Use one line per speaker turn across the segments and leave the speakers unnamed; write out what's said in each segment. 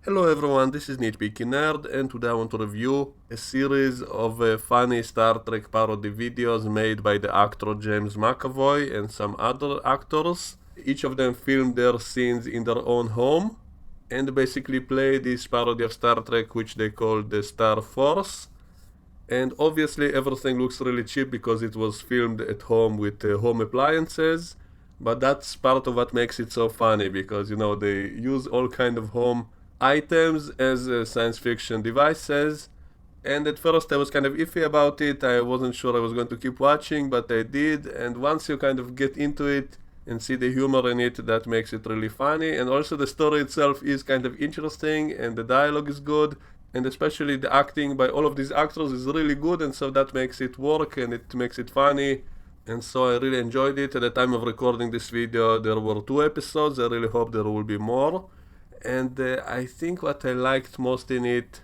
Hello everyone, this is Nitpicking Nerd, and today I want to review a series of funny Star Trek parody videos made by the actor James McAvoy and some other actors. Each of them filmed their scenes in their own home and basically play this parody of Star Trek which they call the Star Force. And obviously everything looks really cheap because it was filmed at home with home appliances. But that's part of what makes it so funny because they use all kind of home items as science fiction devices. And at first I was kind of iffy about it. I wasn't sure I was going to keep watching, but I did. And once you kind of get into it and see the humor in it, that makes it really funny. And also the story itself is kind of interesting and the dialogue is good. And especially the acting by all of these actors is really good, and so that makes it work and it makes it funny. And so I really enjoyed it. At the time of recording this video there were 2 episodes. I really hope there will be more. And I think what I liked most in it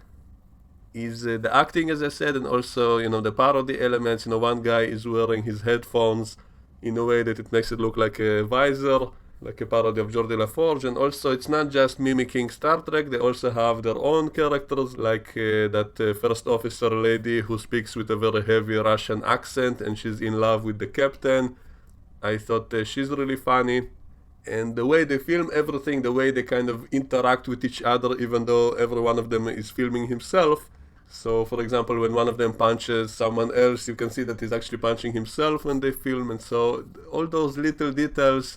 is the acting, as I said, and also the parody elements. One guy is wearing his headphones in a way that it makes it look like a visor, like a parody of Geordie LaForge. And also it's not just mimicking Star Trek, they also have their own characters, like that first officer lady who speaks with a very heavy Russian accent and she's in love with the captain. I thought she's really funny. And the way they film everything, the way they kind of interact with each other, even though every one of them is filming himself. So, for example, when one of them punches someone else, you can see that he's actually punching himself when they film. And so all those little details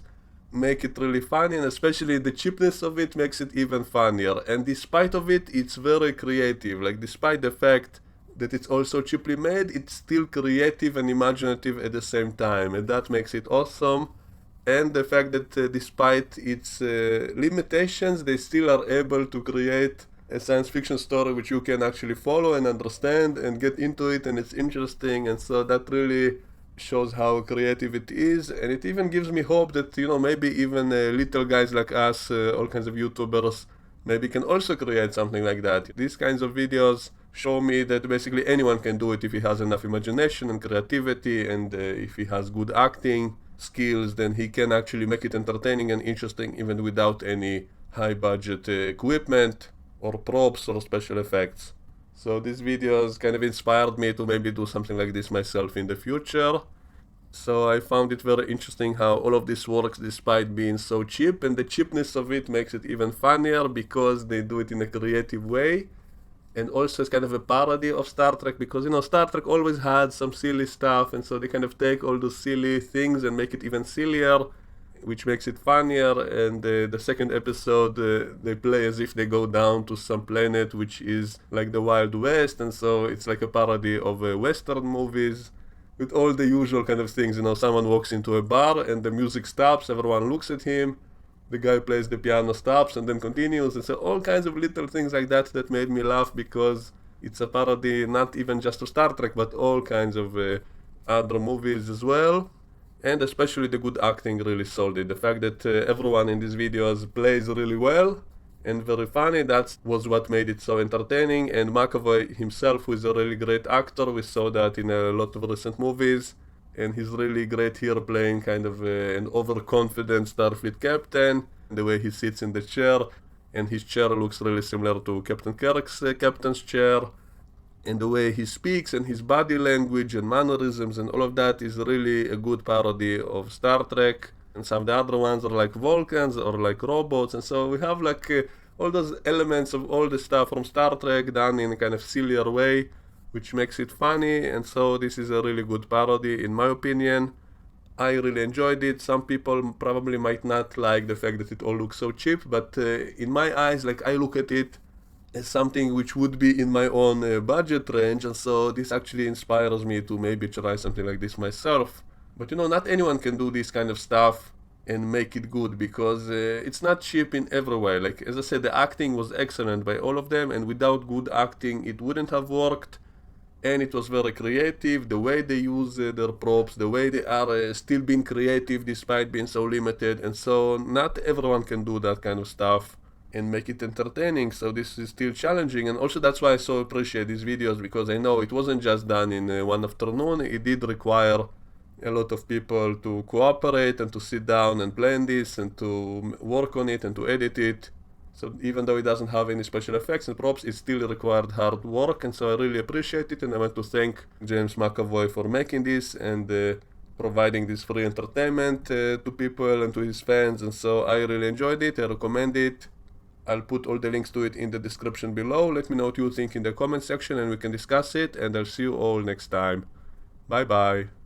make it really funny, and especially the cheapness of it makes it even funnier. And despite of it, it's very creative. Like, despite the fact that it's also cheaply made, it's still creative and imaginative at the same time, and that makes it awesome. And the fact that despite its limitations, they still are able to create a science fiction story which you can actually follow and understand and get into it, and it's interesting. And so that really shows how creative it is, and it even gives me hope that maybe even little guys like us, all kinds of YouTubers, maybe can also create something like that. These kinds of videos show me that basically anyone can do it if he has enough imagination and creativity, and if he has good acting skills, then he can actually make it entertaining and interesting even without any high budget equipment or props or special effects. So these videos kind of inspired me to maybe do something like this myself in the future. So I found it very interesting how all of this works despite being so cheap, and the cheapness of it makes it even funnier because they do it in a creative way. And also it's kind of a parody of Star Trek because Star Trek always had some silly stuff, and so they kind of take all those silly things and make it even sillier, which makes it funnier. And the second episode they play as if they go down to some planet which is like the Wild West, and so it's like a parody of Western movies with all the usual kind of things. Someone walks into a bar and the music stops, everyone looks at him, the guy plays the piano, stops, and then continues. And so all kinds of little things like that made me laugh because it's a parody not even just of Star Trek, but all kinds of other movies as well. And especially the good acting really sold it. The fact that everyone in these videos plays really well and very funny, that was what made it so entertaining. And McAvoy himself, who is a really great actor, we saw that in a lot of recent movies, and he's really great here playing kind of an overconfident Starfleet captain. The way he sits in the chair, and his chair looks really similar to Captain Kirk's captain's chair. And the way he speaks and his body language and mannerisms and all of that is really a good parody of Star Trek. And some of the other ones are like Vulcans or like robots, and so we have like all those elements of all the stuff from Star Trek done in a kind of sillier way, which makes it funny. And so this is a really good parody in my opinion. I really enjoyed it. Some people probably might not like the fact that it all looks so cheap, but in my eyes, like, I look at it as something which would be in my own budget range, and so this actually inspires me to maybe try something like this myself. But not anyone can do this kind of stuff and make it good because it's not cheap in every way. Like, as I said, the acting was excellent by all of them, and without good acting it wouldn't have worked. And it was very creative, the way they use their props, the way they are still being creative despite being so limited. And so not everyone can do that kind of stuff and make it entertaining, so this is still challenging. And also that's why I so appreciate these videos, because I know it wasn't just done in one afternoon. It did require a lot of people to cooperate and to sit down and plan this and to work on it and to edit it. So even though it doesn't have any special effects and props, it still required hard work, and so I really appreciate it, and I want to thank James McAvoy for making this and providing this free entertainment to people and to his fans, and so I really enjoyed it. I recommend it. I'll put all the links to it in the description below. Let me know what you think in the comment section and we can discuss it, and I'll see you all next time. Bye bye.